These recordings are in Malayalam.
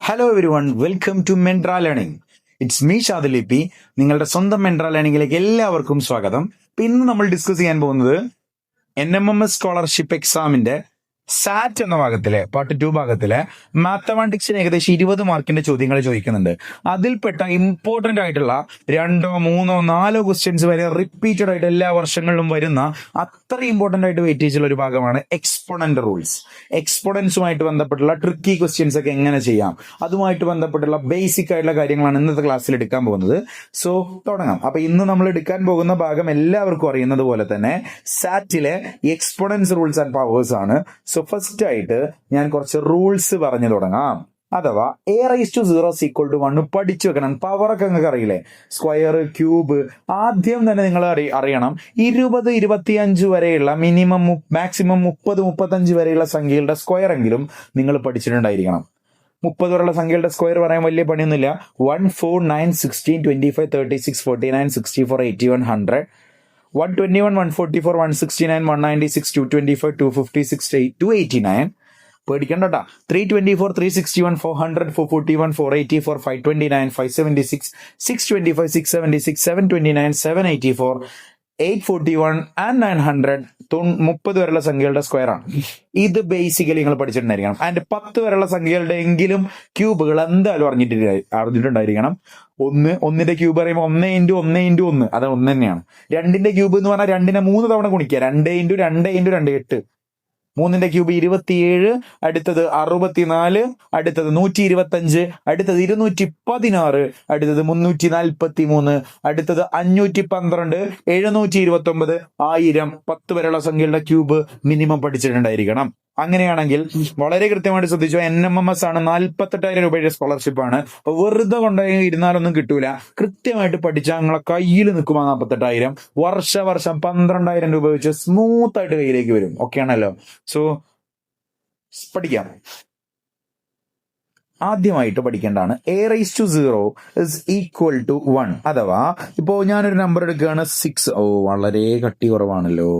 Hello everyone, welcome to Mentra learning. It's me Shadil P. നിങ്ങളുടെ സ്വന്തം മെൻട്ര ലേണിംഗിലേക്ക് എല്ലാവർക്കും സ്വാഗതം. ഇന്ന് നമ്മൾ ഡിസ്കസ് ചെയ്യാൻ പോകുന്നത് NMMS സ്കോളർഷിപ്പ് എക്സാമിന്റെ സാറ്റ് എന്ന ഭാഗത്തിലെ പാർട്ട് 2 ഭാഗത്തിലെ മാത്തമാറ്റിക്സിന് ഏകദേശം 20 മാർക്കിന്റെ ചോദ്യങ്ങൾ ചോദിക്കുന്നുണ്ട്. അതിൽപ്പെട്ട ഇമ്പോർട്ടന്റ് ആയിട്ടുള്ള 2, 3, 4 ക്വസ്റ്റ്യൻസ് വരെ റിപ്പീറ്റഡ് ആയിട്ട് എല്ലാ വർഷങ്ങളിലും വരുന്ന അത്ര ഇമ്പോർട്ടന്റ് ആയിട്ട് വെയിറ്റേജുള്ള ഒരു ഭാഗമാണ് എക്സ്പോണന്റ് റൂൾസ്. എക്സ്പോണൻസുമായിട്ട് ബന്ധപ്പെട്ടുള്ള ട്രിക്കി ക്വസ്റ്റ്യൻസ് ഒക്കെ എങ്ങനെ ചെയ്യാം, അതുമായിട്ട് ബന്ധപ്പെട്ടുള്ള ബേസിക് ആയിട്ടുള്ള കാര്യങ്ങളാണ് ഇന്നത്തെ ക്ലാസ്സിൽ എടുക്കാൻ പോകുന്നത്. സോ തുടങ്ങാം. അപ്പൊ ഇന്ന് നമ്മൾ എടുക്കാൻ പോകുന്ന ഭാഗം എല്ലാവർക്കും അറിയുന്നത് പോലെ തന്നെ സാറ്റിലെ എക്സ്പോണൻസ് റൂൾസ് ആൻഡ് പവേഴ്സ് ആണ്. സോ ഫസ്റ്റ് ആയിട്ട് ഞാൻ കുറച്ച് റൂൾസ് പറഞ്ഞു തുടങ്ങാം. അഥവാ a⁻0 = 1 പഠിച്ചു വെക്കണം. പവറൊക്കെ നിങ്ങൾക്ക് അറിയില്ലേ, സ്ക്വയർ, ക്യൂബ്. ആദ്യം തന്നെ നിങ്ങൾ അറിയണം 20, 25 വരെയുള്ള മിനിമം, മാക്സിമം 30, 35 വരെയുള്ള സംഖ്യകളുടെ സ്ക്വയർ എങ്കിലും നിങ്ങൾ പഠിച്ചിട്ടുണ്ടായിരിക്കണം. 30 വരെയുള്ള സംഖ്യകളുടെ സ്ക്വയർ പറയാൻ വലിയ പണിയൊന്നുമില്ല. 1, 4, 9, 16, 25, 36, 49, 64, 81, 100, 121, 144, 169, 196, 225, 250, 289. പേടിക്കണ്ട. 324, 361, 400, 441, 484, 529, 576, 625, 676, 729, 784, 841 ആൻഡ് 900. 30 വരെയുള്ള സംഖ്യകളുടെ സ്ക്വയർ ആണ്. ഇത് ബേസിക്കലി നിങ്ങൾ പഠിച്ചിട്ടുണ്ടായിരിക്കണം. ആൻഡ് 10 വരെയുള്ള സംഖ്യകളുടെ എങ്കിലും ക്യൂബുകൾ എന്തായാലും അറിഞ്ഞിട്ടുണ്ടായിരിക്കണം. ഒന്നിന്റെ ക്യൂബ് പറയുമ്പോൾ 1 × 1 × 1, അത് 1 തന്നെയാണ്. 2ന്റെ ക്യൂബ് എന്ന് പറഞ്ഞാൽ 2നെ 3 തവണ ഗുണിക്കുക. 2 × 2 × 2 8. 3ന്റെ ക്യൂബ് 27, അടുത്തത് 64, അടുത്തത് 125, അടുത്തത് 216, അടുത്തത് 343, അടുത്തത് 512, 729, 1000. 10 വരെയുള്ള സംഖ്യകളുടെ ക്യൂബ് മിനിമം പഠിച്ചിട്ടുണ്ടായിരിക്കണം. അങ്ങനെയാണെങ്കിൽ വളരെ കൃത്യമായിട്ട് ശ്രദ്ധിച്ചു. NMMS ആണ്, 48,000 രൂപയുടെ സ്കോളർഷിപ്പ് ആണ്. വെറുതെ കൊണ്ടുപോയി ഇരുന്നാലൊന്നും കിട്ടൂല. കൃത്യമായിട്ട് പഠിച്ചാൽ നിങ്ങളെ കയ്യിൽ നിൽക്കുമ്പോൾ 48,000 വർഷം 12,000 രൂപ വെച്ച് സ്മൂത്ത് ആയിട്ട് കയ്യിലേക്ക് വരും. ഓക്കെ ആണല്ലോ. സോ പഠിക്കാം. ആദ്യമായിട്ട് പഠിക്കേണ്ടതാണ് a⁻0 = 1. അഥവാ ഇപ്പോ ഞാനൊരു നമ്പർ എടുക്കുകയാണ് 6. വളരെ കട്ടി കുറവാണല്ലോ.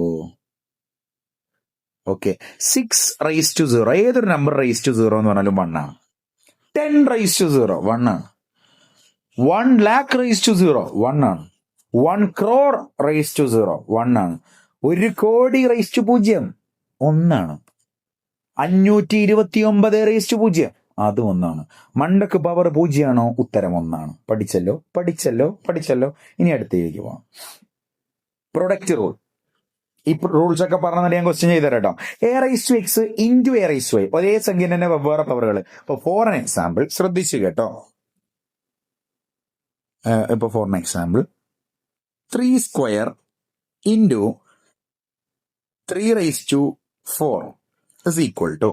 ഓക്കെ, 6⁻0. ഏതൊരു നമ്പർ ⁻0 എന്ന് പറഞ്ഞാലും 1 ആണ്. 10⁻0 1 ആണ്. 1,00,000 1 ആണ്. 1 crore⁻0 1 ആണ്. 1,00,00,000 1 ആണ്. 529⁻0 അത് 1 ആണ്. മണ്ടക്ക് പവർ 0 ആണോ? ഉത്തരം 1 ആണ്. പഠിച്ചല്ലോ. ഇനി അടുത്തേക്ക് പോവാം. Product rule. ഈ റൂൾസ് ഒക്കെ പറഞ്ഞാൽ ഞാൻ ക്വസ്റ്റ്യൻ ചെയ്തു തരാം കേട്ടോ. a⁻x × a⁻y, ഒരേ സംഖ്യ തന്നെ വെവ്വേറെ പവറുകൾ. ഇപ്പൊ ഫോർ ആൻ എക്സാമ്പിൾ ശ്രദ്ധിച്ചു കേട്ടോ. ഇപ്പൊ ഫോർ ആൻ എക്സാമ്പിൾ 3² × 3⁻4 =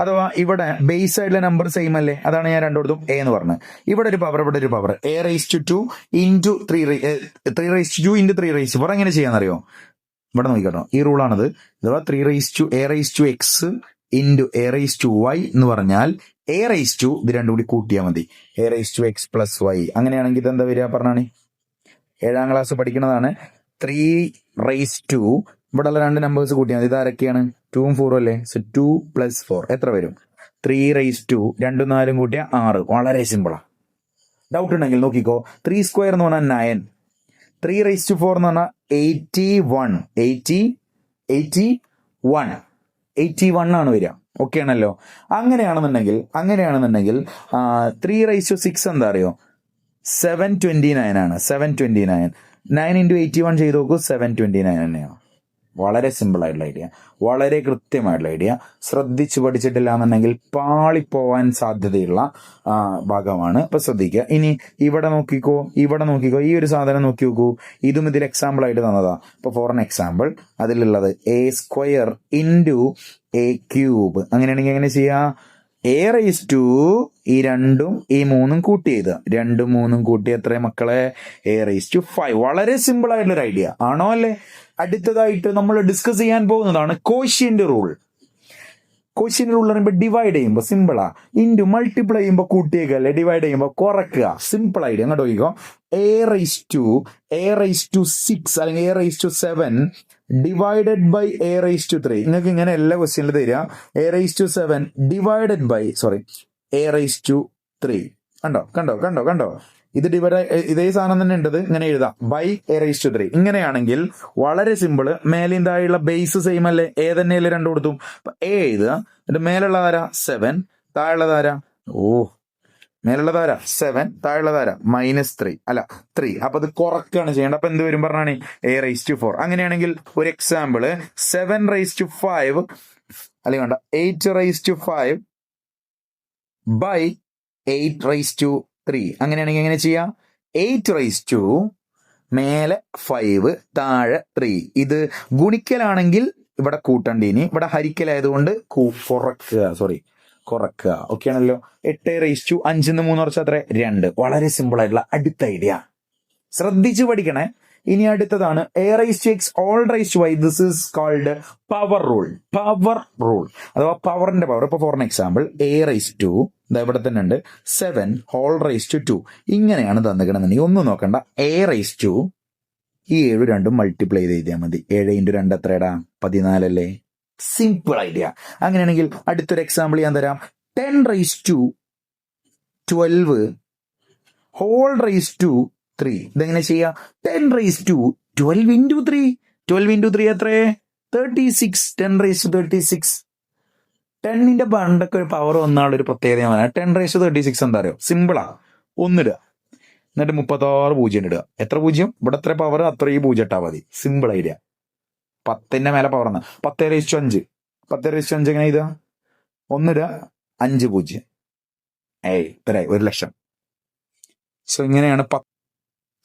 അഥവാ ഇവിടെ ബേസ് ആയിട്ടുള്ള നമ്പർ സെയിം അല്ലേ, അതാണ് ഞാൻ രണ്ടോടത്തും a എന്ന് പറഞ്ഞത്. ഇവിടെ ഒരു പവർ, ഇവിടെ ഒരു പവർ. a⁻2 × 3⁻2 × 3⁻4 എങ്ങനെ ചെയ്യാന്നറിയോ? ഇവിടെ നോക്കിക്കോട്ടോ, ഈ റൂളാണത്. അഥവാ a⁻x × a⁻y എന്ന് പറഞ്ഞാൽ a⁻, ഇത് രണ്ടും കൂടി കൂട്ടിയാൽ മതി. a⁻x + y. അങ്ങനെയാണെങ്കിൽ ഇതെന്താ വരിക പറഞ്ഞാണ്? 7ാം ക്ലാസ് പഠിക്കുന്നതാണ്. 3⁻2, ഇവിടെയുള്ള 2 നമ്പേഴ്സ് കൂട്ടിയാൽ മതി. ഇത് ആരൊക്കെയാണ്? 2ഉം 4ഉം അല്ലേ. സോ 2 + 4 എത്ര വരും? 3⁻2, 2ഉം 4ഉം കൂട്ടിയ 6. വളരെ സിമ്പിളാ. ഡൗട്ട് ഉണ്ടെങ്കിൽ നോക്കിക്കോ. 3² എന്ന് പറഞ്ഞാൽ 9, 3⁻4 എന്ന് പറഞ്ഞാൽ 81 ആണ് വരിക. ഓക്കെ ആണല്ലോ. അങ്ങനെയാണെന്നുണ്ടെങ്കിൽ 3⁻6 എന്താ അറിയോ? 729 ആണ്. 729 9 × 81 ചെയ്ത് നോക്കൂ. 729 തന്നെയാണ്. വളരെ സിമ്പിൾ ആയിട്ടുള്ള ഐഡിയ, വളരെ കൃത്യമായിട്ടുള്ള ഐഡിയ. ശ്രദ്ധിച്ച് പഠിച്ചിട്ടില്ല എന്നുണ്ടെങ്കിൽ പാളിപ്പോവാൻ സാധ്യതയുള്ള ഭാഗമാണ്. അപ്പൊ ശ്രദ്ധിക്കുക. ഇനി ഇവിടെ നോക്കിക്കോ. ഈ ഒരു സാധനം നോക്കി നോക്കൂ. ഇതും ഇതിൽ എക്സാമ്പിൾ ആയിട്ട് തന്നതാ. ഇപ്പൊ ഫോർ ആൻ എക്സാമ്പിൾ അതിലുള്ളത് a² × a⁵. അങ്ങനെയാണെങ്കിൽ എങ്ങനെ ചെയ്യാ? a⁻, ഈ 2ഉം ഈ 3ഉം കൂട്ടി ചെയ്ത 2ഉം 3ഉം കൂട്ടി എത്ര മക്കളെ? a⁵. വളരെ സിമ്പിൾ ആയിട്ടുള്ള ഒരു ഐഡിയ ആണോ അല്ലേ? അടുത്തതായിട്ട് നമ്മൾ ഡിസ്കസ് ചെയ്യാൻ പോകുന്നതാണ് കോഷ്യന്റ് റൂൾ. കോഷ്യന്റ് റൂൾ പറയുമ്പോൾ ഡിവൈഡ് ചെയ്യുമ്പോൾ സിമ്പിളാ. ഇൻറ്റു മൾട്ടിപ്ലൈ ചെയ്യുമ്പോൾ കൂട്ടിയേക്കല്ലേ, ഡിവൈഡ് ചെയ്യുമ്പോൾ കുറക്കുക. Simple idea. അങ്ങോട്ട് നോക്കിക്കോ. a⁻6 അല്ലെങ്കിൽ a⁻7 ഡിവൈഡഡ് ബൈ a⁻3. നിങ്ങൾക്ക് ഇങ്ങനെ എല്ലാ ക്വസ്റ്റ്യനിലും തരിക. a⁻7 ഡിവൈഡഡ് ബൈ a⁻³ കണ്ടോ കണ്ടോ കണ്ടോ കണ്ടോ ഇത് ഇതേ സാധനം തന്നെ ഉണ്ടത് ഇങ്ങനെ എഴുതാം ബൈ a⁻³ ഇങ്ങനെയാണെങ്കിൽ വളരെ സിമ്പിള്. മേലെയും താഴെയുള്ള ബേസ് സെയിം അല്ലേ? എ തന്നെയല്ലേ രണ്ടു കൊടുത്തും. അപ്പൊ എ എഴുതുക, എന്നിട്ട് മേലുള്ളതാരാ 7, താഴെയുള്ളതാരാ മേലുള്ളതാരാ 7, താഴെയുള്ളതാരാ -3 അല്ല 3. അപ്പൊ അത് കുറക്കാണ് ചെയ്യേണ്ടത്. അപ്പൊ എന്ത് വരും പറഞ്ഞാണ് a⁻⁴. അങ്ങനെയാണെങ്കിൽ ഒരു എക്സാമ്പിള് 7⁵5 അല്ലെങ്കിൽ വേണ്ട 8⁵5 ബൈ 8⁵3. അങ്ങനെയാണെങ്കിൽ എങ്ങനെ ചെയ്യാം? 8 മേലെ 5 താഴെ 3. ഇത് ഗുണിക്കലാണെങ്കിൽ ഇവിടെ കൂട്ടണ്ടീനി, ഇവിടെ ഹരിക്കലായതുകൊണ്ട് കുറക്കുക. ഓക്കെ ആണല്ലോ. 8⁵5 3 കുറച്ചാൽ അത്ര 2. വളരെ സിമ്പിൾ ആയിട്ടുള്ള അടുത്ത ഐഡിയ ശ്രദ്ധിച്ചു പഠിക്കണേ. ഇനി അടുത്തതാണ് a⁻x⁻y. This is called power rule. അഥവാ പവറിന്റെ പവർ. ഇപ്പൊ ഫോർ എക്സാമ്പിൾ ഇവിടെ തന്നെ ഉണ്ട് 7⁻². ഇങ്ങനെയാണ് തന്നിക്കണമെന്നുണ്ടെങ്കിൽ ഒന്നും നോക്കണ്ട, a⁻, ഈ 7 2 മൾട്ടിപ്ലൈ ചെയ്ത് എഴുതിയാൽ മതി. 7 × 2 എത്രയടാ? 14 അല്ലേ? Simple idea. അങ്ങനെയാണെങ്കിൽ അടുത്തൊരു എക്സാമ്പിൾ ഞാൻ തരാം. 10⁻12⁻3. ഇതെങ്ങനെ ചെയ്യാം? 10⁻12 × 3. 12 × 3 എത്രയേ? 36. 10⁻36. 10ന്റെ പണ്ടൊക്കെ ഒരു പവർ വന്നാലുള്ള ഒരു പ്രത്യേകത. 10⁻36 എന്താ അറിയോ? സിമ്പിളാ. ഒന്നിടുക, എന്നിട്ട് 36 പൂജ്യം ഇടുക. എത്ര പൂജ്യം? ഇവിടെ എത്ര പവർ അത്രയും പൂജ്യം ഇട്ടാ മതി. Simple idea. 10ന്റെ മേലെ പവർ 10⁻5. 10⁻5 എങ്ങനെ ഇതാ? ഒന്നിടുക, 5 പൂജ്യം. ഇത്രയായി 1,00,000. സോ ഇങ്ങനെയാണ്.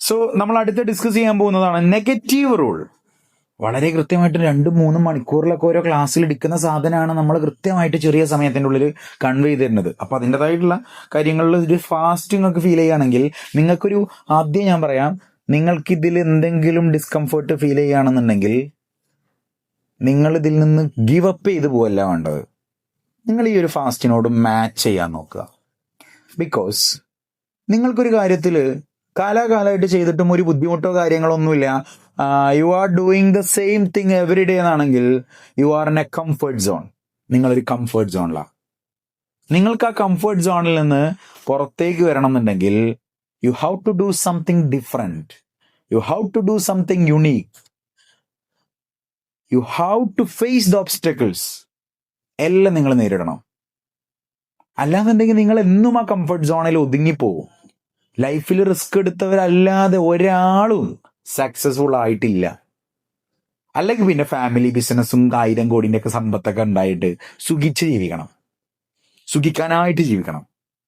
സോ നമ്മൾ അടുത്ത് ഡിസ്കസ് ചെയ്യാൻ പോകുന്നതാണ് നെഗറ്റീവ് റൂൾ. വളരെ കൃത്യമായിട്ട് 2-3 മണിക്കൂറിലൊക്കെ ഓരോ ക്ലാസ്സിൽ എടുക്കുന്ന സാധനമാണ് നമ്മൾ കൃത്യമായിട്ട് ചെറിയ സമയത്തിന്റെ ഉള്ളിൽ കൺവേ ചെയ്ത് തരുന്നത്. അപ്പൊ അതിൻ്റെതായിട്ടുള്ള കാര്യങ്ങളിൽ ഒരു ഫാസ്റ്റ് നിങ്ങൾക്ക് ഫീൽ ചെയ്യുകയാണെങ്കിൽ നിങ്ങൾക്കൊരു ആദ്യം ഞാൻ പറയാം, നിങ്ങൾക്ക് ഇതിൽ എന്തെങ്കിലും ഡിസ്കംഫേർട്ട് ഫീൽ ചെയ്യുകയാണെന്നുണ്ടെങ്കിൽ നിങ്ങൾ ഇതിൽ നിന്ന് ഗിവ് അപ്പ് ചെയ്ത് പോവല്ല വേണ്ടത്. നിങ്ങൾ ഈ ഒരു ഫാസ്റ്റിനോട് മാച്ച് ചെയ്യാൻ നോക്കുക. ബിക്കോസ് നിങ്ങൾക്കൊരു കാര്യത്തിൽ കാലാകാലമായിട്ട് ചെയ്തിട്ടും ഒരു ബുദ്ധിമുട്ടോ കാര്യങ്ങളോ ഒന്നുമില്ല. You are doing the same thing every day എന്നാണെങ്കിൽ you are in a comfort zone. നിങ്ങളൊരു കംഫർട്ട് സോണിലാണ്. നിങ്ങൾക്ക് ആ കംഫർട്ട് സോണിൽ നിന്ന് പുറത്തേക്ക് വരണം എന്നുണ്ടെങ്കിൽ you have to do something different. You have to do something unique. You have to face the obstacles. എല്ലാം നിങ്ങൾ നേരിടണം. അല്ലാന്നുണ്ടെങ്കിൽ നിങ്ങൾ എന്നും ആ കംഫർട്ട് സോണിൽ ഒതുങ്ങിപ്പോവും. ലൈഫിൽ റിസ്ക് എടുത്തവരല്ലാതെ ഒരാളും സക്സസ്ഫുൾ ആയിട്ടില്ല. അല്ലെങ്കിൽ പിന്നെ ഫാമിലി ബിസിനസ്സും 1000 കോടിന്റെ ഒക്കെ സമ്പത്തൊക്കെ ഉണ്ടായിട്ട് സുഖിക്കാനായിട്ട് ജീവിക്കണം.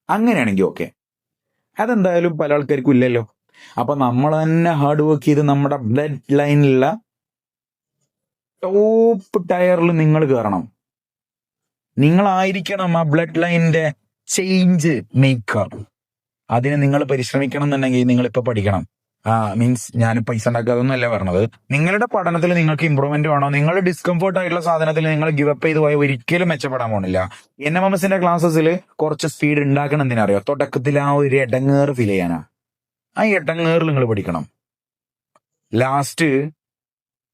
അങ്ങനെയാണെങ്കിൽ ഓക്കെ. അതെന്തായാലും പല ആൾക്കാർക്കും ഇല്ലല്ലോ. അപ്പൊ നമ്മൾ തന്നെ ഹാർഡ് വർക്ക് ചെയ്ത് നമ്മുടെ ബ്ലഡ് ലൈനിലുള്ള ടോപ്പ് ടയറിൽ നിങ്ങൾ കയറണം. നിങ്ങളായിരിക്കണം ആ ബ്ലഡ് ലൈനിന്റെ ചേഞ്ച് മേക്കർ. അതിന് നിങ്ങൾ പരിശ്രമിക്കണം എന്നുണ്ടെങ്കിൽ നിങ്ങൾ ഇപ്പൊ പഠിക്കണം. മീൻസ് ഞാൻ പൈസ ഉണ്ടാക്കാതൊന്നുമല്ല പറഞ്ഞത്. നിങ്ങളുടെ പഠനത്തിൽ നിങ്ങൾക്ക് ഇമ്പ്രൂവ്മെന്റ് വേണോ? നിങ്ങളുടെ ഡിസ്കംഫോർട്ട് ആയിട്ടുള്ള സാധനത്തിൽ നിങ്ങൾ ഗിവ് അപ്പ് ചെയ്ത് പോയാൽ ഒരിക്കലും മെച്ചപ്പെടാൻ പോണില്ല. NMMSന്റെ ക്ലാസ്സസിൽ കുറച്ച് സ്പീഡ് ഉണ്ടാക്കണം. എന്തിനറിയോ? തുടക്കത്തിൽ ആ ഒരു ഇടങ്ങേറ് ഫീൽ ചെയ്യാനാ. ആ ഇടങ്ങേറിൽ നിങ്ങൾ പഠിക്കണം. ലാസ്റ്റ്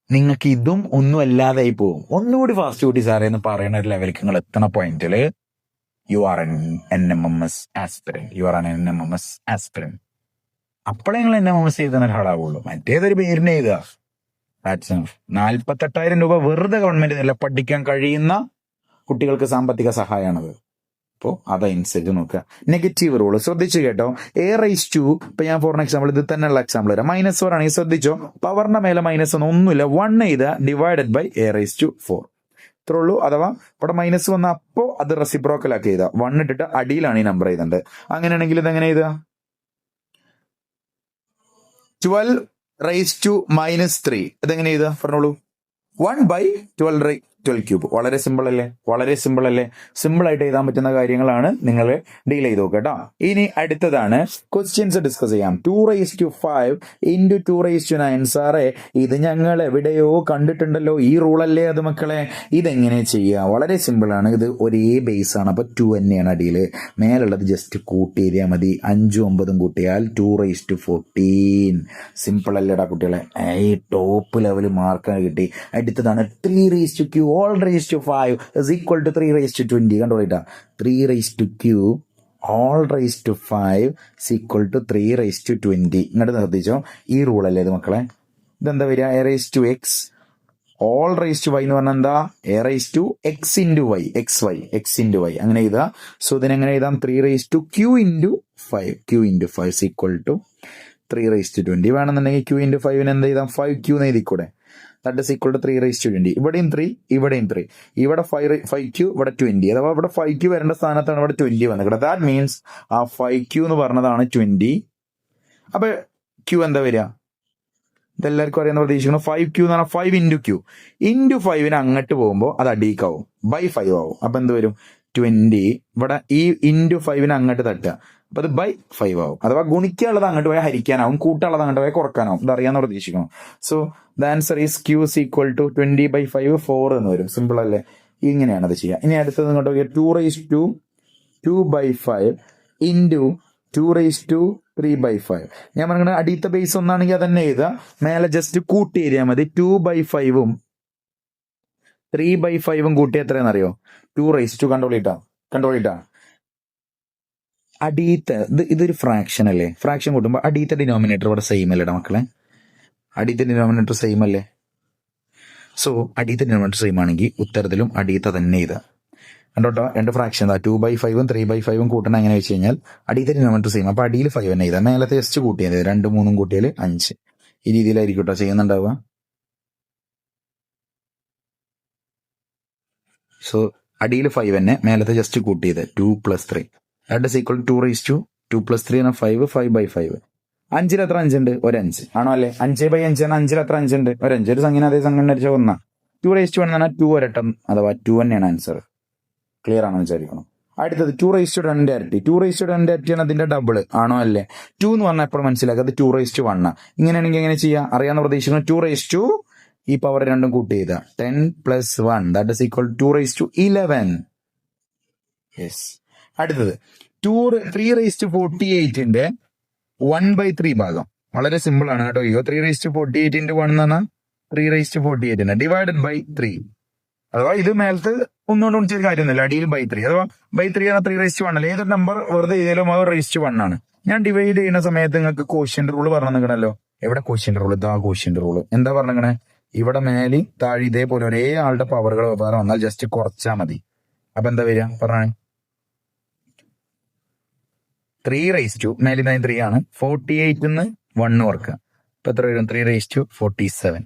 നിങ്ങൾക്ക് ഇതും ഒന്നും അല്ലാതായി പോകും. ഒന്നുകൂടി ഫാസ്റ്റ് കൂട്ടി സാറേ എന്ന് പറയുന്ന ഒരു ലെവലിലേക്ക് നിങ്ങൾ എത്തണ പോയിന്റില് you are an NMMS aspirant. അപ്പോഴേ നിങ്ങൾ NMMS ചെയ്ത ഒരാളാവുള്ളൂ. മറ്റേതൊരു പേരിനെ എഴുതുക. 48,000 രൂപ വെറുതെ ഗവൺമെന്റ് നില പഠിക്കാൻ കഴിയുന്ന കുട്ടികൾക്ക് സാമ്പത്തിക സഹായമാണത്. അപ്പോൾ അതനുസരിച്ച് നോക്കുക. നെഗറ്റീവ് റൂള് ശ്രദ്ധിച്ചു കേട്ടോ. a⁻, ഇപ്പൊ ഞാൻ ഫോർ എക്സാമ്പിൾ ഇത് തന്നെയുള്ള എക്സാമ്പിൾ തരാം. -4 ആണെങ്കിൽ ശ്രദ്ധിച്ചോ, പവറിന്റെ മേലെ -1 ഒന്നുമില്ല. 1 ചെയ്ത ഡിവൈഡഡ് ബൈ a⁻4 ഇത്രേ ഉള്ളൂ. അഥവാ ഇവിടെ മൈനസ് വന്ന അപ്പോ അത് റെസിപ്രോക്കൽ ആക്കി ചെയ്താ 1 ഇട്ടിട്ട് അടിയിലാണ് ഈ നമ്പർ ചെയ്തത്. അങ്ങനെയാണെങ്കിൽ ഇതെങ്ങനെ ചെയ്താ 12⁻³ ഇതെങ്ങനെ ചെയ്താ പറഞ്ഞോളൂ. 1/12³ വളരെ സിമ്പിൾ അല്ലേ? സിമ്പിൾ ആയിട്ട് എഴുതാൻ പറ്റുന്ന കാര്യങ്ങളാണ് നിങ്ങൾ ഡീൽ ചെയ്ത് നോക്കുക കേട്ടോ. ഇനി അടുത്തതാണ് ക്വസ്റ്റ്യൻസ് ഡിസ്കസ് ചെയ്യാം. 2⁵5 × 2�9. സാറേ ഇത് ഞങ്ങൾ എവിടെയോ കണ്ടിട്ടുണ്ടല്ലോ, ഈ റൂളല്ലേ അത് മക്കളെ? ഇതെങ്ങനെ ചെയ്യുക? വളരെ സിമ്പിൾ ആണ്. ഇത് ഒരേ ബേസ് ആണ്. അപ്പൊ 2 തന്നെയാണ് അടിയിൽ. മേലുള്ളത് ജസ്റ്റ് കൂട്ടി എഴുതിയാൽ മതി. 5ഉം 9ഉം കൂട്ടിയാൽ 2⁻14. സിമ്പിൾ അല്ലേടാ കുട്ടികളെ? ടോപ്പ് ലെവൽ മാർക്കാണ് കിട്ടി. അടുത്തതാണ് 3⁵ all raised to 5 is equal to 3⁻20. കണ്ടോളിട്ടാ, 3⁻³ whole raise to 5 equal to 3 raise to 20. ഇങ്ങോട്ട് നിർദ്ദേശിച്ചോ, ഈ റൂൾ അല്ലേ ഇത് മക്കളെ. ഇതെന്താ വരിക, a raise to x or raise to y എന്ന് പറഞ്ഞാൽ എന്താ, a raise to x into y, x into y അങ്ങനെ എഴുതാം. സോ ഇതിനെങ്ങനെ എഴുതാം, 3 raise to q into 5 equal to 3 raise to 20. വേണമെന്നുണ്ടെങ്കിൽ ക്യൂ ഇൻറ്റു 5 എന്ത് എഴുതാം, 5Q എന്ന് എഴുതിക്കൂടെ. That is equal to 3 raise to 20. ഇവിടെയും 3, ഇവിടെയും 3, ഇവിടെ 5Q, ഇവിടെ 20. അഥവാ ഇവിടെ 5Q വരേണ്ട സ്ഥാനത്താണ് ഇവിടെ 20 വന്നത്. ദാറ്റ് മീൻസ് ആ 5Q എന്ന് പറഞ്ഞതാണ് 20. അപ്പൊ Q എന്താ വരിക, ഇതെല്ലാവർക്കും അറിയാവുന്ന പ്രതീക്ഷിക്കണം. 5Q എന്ന് പറഞ്ഞാൽ 5 ഇൻറ്റു ക്യൂ ഇൻറ്റു 5 അങ്ങോട്ട് പോകുമ്പോൾ അത് അടീക്കാവും, ബൈ 5 ആവും. അപ്പൊ എന്ത് വരും, 20. ഇവിടെ ഈ ഇൻറ്റു 5 അങ്ങോട്ട് തട്ടുക, അപ്പൊ അത് ബൈ 5 ആവും. അഥവാ ഗുണിക്കാനുള്ളത് അങ്ങോട്ട് പോയാൽ ഹരിക്കാനാവും, കൂട്ടാനുള്ളത് അങ്ങോട്ട് പോയാൽ കുറക്കാനാവും. ഇത് അറിയാന്ന് പ്രതീക്ഷിക്കണം. So the answer is Q is equal to 20/5 4 എന്ന് വരും. സിമ്പിൾ അല്ലേ, ഇങ്ങനെയാണ് അത് ചെയ്യുക. ഇനി അടുത്തത് ഇങ്ങോട്ട് നോക്കിയാൽ 2 raise to 2/5 into 2 raise to 3/5. ഞാൻ പറഞ്ഞത് അടിയത്തെ ബേസ് ഒന്നാണെങ്കിൽ അതന്നെ എഴുതുക, മേലെ ജസ്റ്റ് കൂട്ടി എഴുതിയാൽ മതി. 2/5 3/5 കൂട്ടി എത്രയാണെന്നറിയോ, 2 റൈസ് ടു കൺട്രോൾ ഇട്ടാ അടിയത്തെ ഇതൊരു ഫ്രാക്ഷൻ അല്ലേ, ഫ്രാക്ഷൻ കൂട്ടുമ്പോൾ അടിയത്തെ ഡിനോമിനേറ്റർ ഇവിടെ സെയിം അല്ലേടാ മക്കളെ, അടിയത്തെ ഡിനോമിനേറ്റർ സെയിം അല്ലേ. സോ അടിയത്തെ ഡിനോമിനേറ്റർ സെയിം ആണെങ്കിൽ ഉത്തരത്തിലും അടിയത്തെ തന്നെ ഇതാ കണ്ടോട്ടോ. രണ്ട് ഫ്രാക്ഷൻ 2/5 3/5 കൂട്ടണം. എങ്ങനെ വെച്ച് കഴിഞ്ഞാൽ അടിയത്തെ ഡിനോമിനേറ്റർ സെയിം, അപ്പൊ അടിയിൽ 5 തന്നെ ഇതാ, മേലത്തെ ജസ്റ്റ് കൂട്ടിയത് 2 3 കൂട്ടിയാൽ 5. ഈ രീതിയിലായിരിക്കും കേട്ടോ ചെയ്യുന്നുണ്ടാവുക. സോ അടിയിൽ 5 തന്നെ, മേലത്തെ ജസ്റ്റ് കൂട്ടിയത് 2 + 3 that is equal to 2 raise to 2 + 3 ആണ് 5, 5/5. 5 എത്ര 5 ഉണ്ട്, ഒരു 5 ആണോ അല്ലേ. 5/5 ആണ്, 5 എത്ര 5 ഉണ്ട്, ഒരു 5. ഒരു സംഖ്യ അതേ സംഖ്യ അടിച്ച 1. 2 റൈസ് ടു 1 എന്ന് പറഞ്ഞാൽ 2 ഇരട്ടം, അഥവാ 2 തന്നെയാണ് ആൻസർ. ക്ലിയർ ആണെന്ന് വിചാരിക്കണം. അടുത്തത് 2 റൈസ് ടു 2 ഇരട്ടി. 2 റൈസ് ടു 2 ഇരട്ടിയാണ് അതിന്റെ ഡബിൾ ആണോ അല്ലേ. 2 എന്ന് പറഞ്ഞാൽ എപ്പോഴും മനസ്സിലാക്കുക അത് 2 റൈസ് ടു 1. ഇങ്ങനെയാണെങ്കിൽ എങ്ങനെ ചെയ്യാം, അറിയാവുന്ന പ്രതീക്ഷിക്കണം. 2 റൈസ് ടു ഈ പവർ രണ്ടും കൂട്ടി ചെയ്ത 10 + 1 that is equal 2 raise to 11. Yes. അടുത്തത് 3 റൈസ് ടു 48ന്റെ 1/3 ഭാഗം. വളരെ സിമ്പിൾ ആണ് കേട്ടോ. 3 റൈസ് ടു 48 ഇൻറ്റു 1 എന്ന് പറഞ്ഞാൽ 3 റൈസ് ടു 48 ഡിവൈഡഡ് ബൈ 3. അഥവാ ഇത് മേലത്ത് ഒന്നുകൊണ്ട് വിളിച്ചൊരു കാര്യമൊന്നുമില്ല, അടിയിൽ ബൈ 3. അഥവാ ബൈ 3 ആണ് 3 റൈസ് ടു 1 അല്ലേ. ഏതൊരു നമ്പർ വെറുതെ ചെയ്താലും അത് റൈസ് ടു 1 ആണ്. ഞാൻ ഡിവൈഡ് ചെയ്യുന്ന സമയത്ത് നിങ്ങൾക്ക് കോഷ്യന്റ് റൂൾ പറഞ്ഞു നിൽക്കണല്ലോ. എവിടെ കോഷ്യന്റ് റൂൾ, ഇതാ കോഷ്യന്റ് റൂൾ. എന്താ പറഞ്ഞേ, ഇവിടെ മേലെ താഴെ ഇതേപോലെ ഒരേ ആളുടെ പവറുകൾ വേറെ വന്നാൽ ജസ്റ്റ് കുറച്ചാൽ മതി. അപ്പൊ എന്താ വരിക പറഞ്ഞേ, 3 റൈസ് ടു മേലെ 3 ആണ്, 48 1 ഓർക്കുക. ഇപ്പൊ എത്ര വരും, 3 റൈസ് ടു 47.